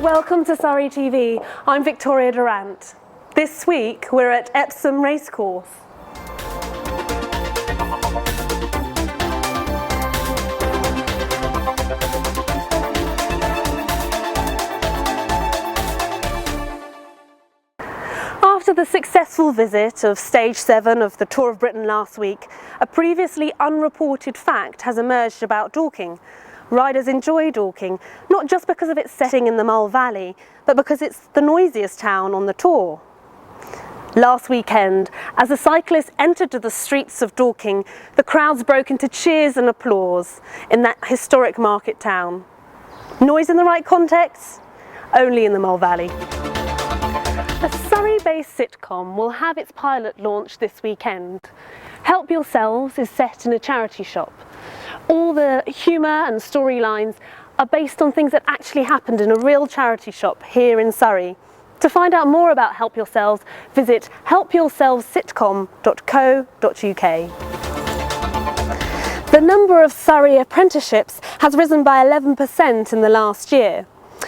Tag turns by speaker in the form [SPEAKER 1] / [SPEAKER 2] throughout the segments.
[SPEAKER 1] Welcome to SurreyTV. I'm Victoria Durant. This week we're at Epsom Race Course. After the successful visit of Stage 7 of the Tour of Britain last week, a previously unreported fact has emerged about Dorking. Riders enjoy Dorking, not just because of its setting in the Mull Valley, but because it's the noisiest town on the tour. Last weekend, as the cyclists entered the streets of Dorking, the crowds broke into cheers and applause in that historic market town. Noise in the right context? Only in the Mull Valley. A Surrey-based sitcom will have its pilot launch this weekend. Help Yourselves is set in a charity shop. All the humour and storylines are based on things that actually happened in a real charity shop here in Surrey. To find out more about Help Yourselves, visit helpyourselvessitcom.co.uk. The number of Surrey apprenticeships has risen by 11% in the last year.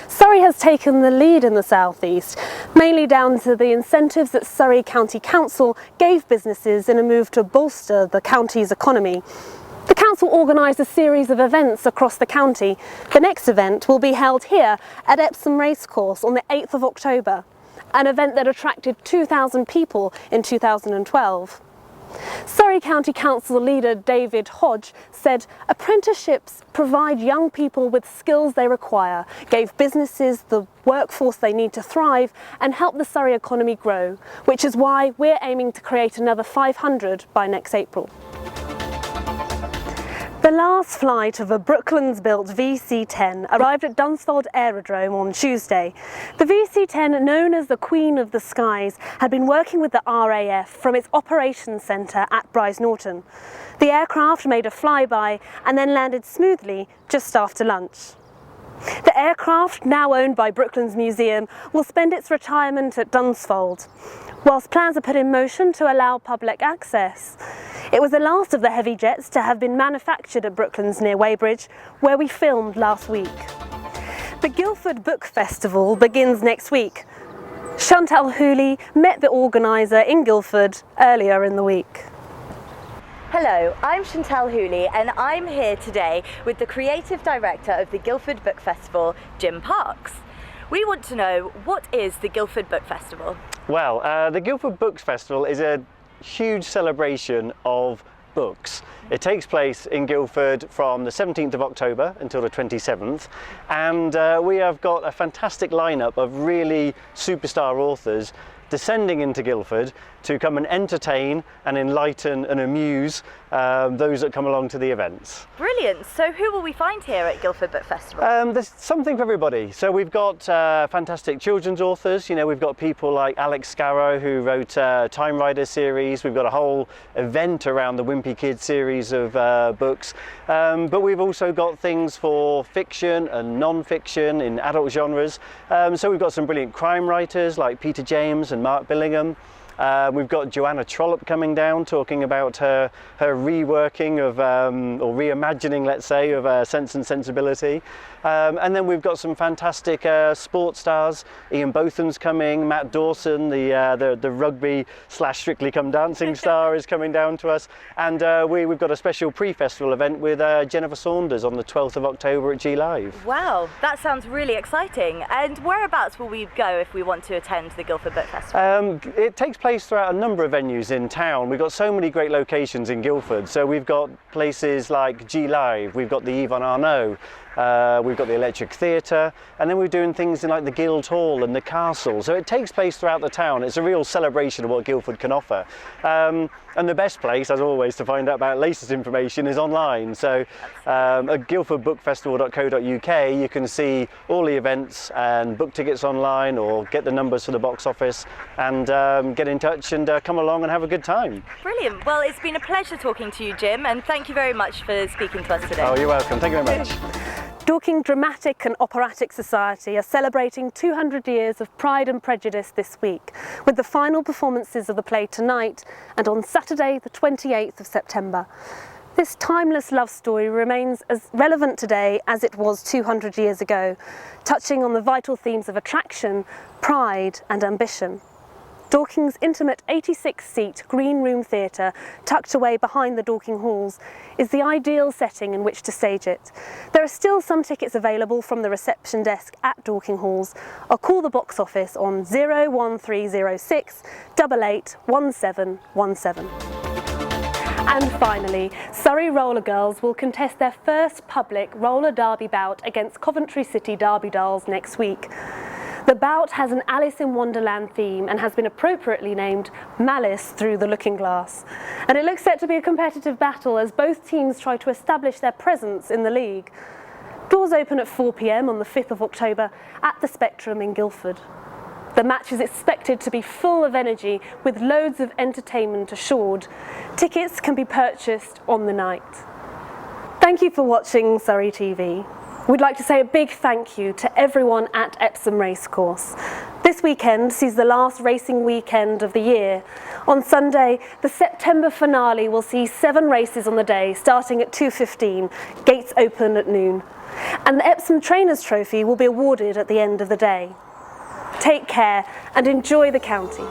[SPEAKER 1] Surrey has taken the lead in the South East, mainly down to the incentives that Surrey County Council gave businesses in a move to bolster the county's economy. The council organised a series of events across the county. The next event will be held here at Epsom Race Course on the 8th of October, an event that attracted 2,000 people in 2012. Surrey County Council leader David Hodge said apprenticeships provide young people with skills they require, gave businesses the workforce they need to thrive and help the Surrey economy grow, which is why we're aiming to create another 500 by next April. The last flight of a Brooklands-built VC10 arrived at Dunsfold Aerodrome on Tuesday. The VC10, known as the Queen of the Skies, had been working with the RAF from its operations centre at Brize Norton. The aircraft made a flyby and then landed smoothly just after lunch. The aircraft, now owned by Brooklands Museum, will spend its retirement at Dunsfold, whilst plans are put in motion to allow public access. It was the last of the heavy jets to have been manufactured at Brooklands near Weybridge, where we filmed last week. The Guildford Book Festival begins next week. Chantal Hooley met the organiser in Guildford earlier in the week.
[SPEAKER 2] Hello, I'm Chantal Hooley and I'm here today with the creative director of the Guildford Book Festival, Jim Parks. We want to know, what is the Guildford Book Festival?
[SPEAKER 3] Well, the Guildford Books Festival is a huge celebration of books. It takes place in Guildford from the 17th of October until the 27th, and we have got a fantastic lineup of really superstar authors descending into Guildford to come and entertain and enlighten and amuse those that come along to the events.
[SPEAKER 2] Brilliant! So who will we find here at Guildford Book Festival?
[SPEAKER 3] There's something for everybody. So we've got fantastic children's authors. You know, we've got people like Alex Scarrow, who wrote Time Rider series. We've got a whole event around the Wimpy Kids series of books. But we've also got things for fiction and non-fiction in adult genres. So we've got some brilliant crime writers like Peter James and Mark Billingham. We've got Joanna Trollope coming down, talking about her reworking of, or reimagining, let's say, of Sense and Sensibility. And then we've got some fantastic sports stars. Ian Botham's coming, Matt Dawson, the rugby / Strictly Come Dancing star is coming down to us. And we've got a special pre-festival event with Jennifer Saunders on the 12th of October at G Live.
[SPEAKER 2] Wow, that sounds really exciting. And whereabouts will we go if we want to attend the Guildford Book Festival?
[SPEAKER 3] It takes place throughout a number of venues in town. We've got so many great locations in Guildford. So we've got places like G Live, we've got the Yvonne Arnaud, we've got the Electric Theatre, and then we're doing things in like the Guildhall and the Castle. So it takes place throughout the town. It's a real celebration of what Guildford can offer. And the best place, as always, to find out about latest information is online. So at guildfordbookfestival.co.uk you can see all the events and book tickets online, or get the numbers for the box office and get in touch and come along and have a good time.
[SPEAKER 2] Brilliant. Well, it's been a pleasure talking to you, Jim, and thank you very much for speaking to us today.
[SPEAKER 3] Oh, you're welcome. Thank you very much.
[SPEAKER 1] Dorking Dramatic and Operatic Society are celebrating 200 years of Pride and Prejudice this week, with the final performances of the play tonight and on Saturday the 28th of September. This timeless love story remains as relevant today as it was 200 years ago, touching on the vital themes of attraction, pride and ambition. Dorking's intimate 86-seat Green Room Theatre, tucked away behind the Dorking Halls, is the ideal setting in which to stage it. There are still some tickets available from the reception desk at Dorking Halls, or call the box office on 01306 881717. And finally, Surrey Roller Girls will contest their first public roller derby bout against Coventry City Derby Dolls next week. The bout has an Alice in Wonderland theme and has been appropriately named Malice Through the Looking Glass. And it looks set to be a competitive battle as both teams try to establish their presence in the league. Doors open at 4 p.m. on the 5th of October at the Spectrum in Guildford. The match is expected to be full of energy with loads of entertainment assured. Tickets can be purchased on the night. Thank you for watching Surrey TV. We'd like to say a big thank you to everyone at Epsom Race Course. This weekend sees the last racing weekend of the year. On Sunday, the September finale will see 7 races on the day, starting at 2:15, gates open at noon. And the Epsom Trainers Trophy will be awarded at the end of the day. Take care and enjoy the county.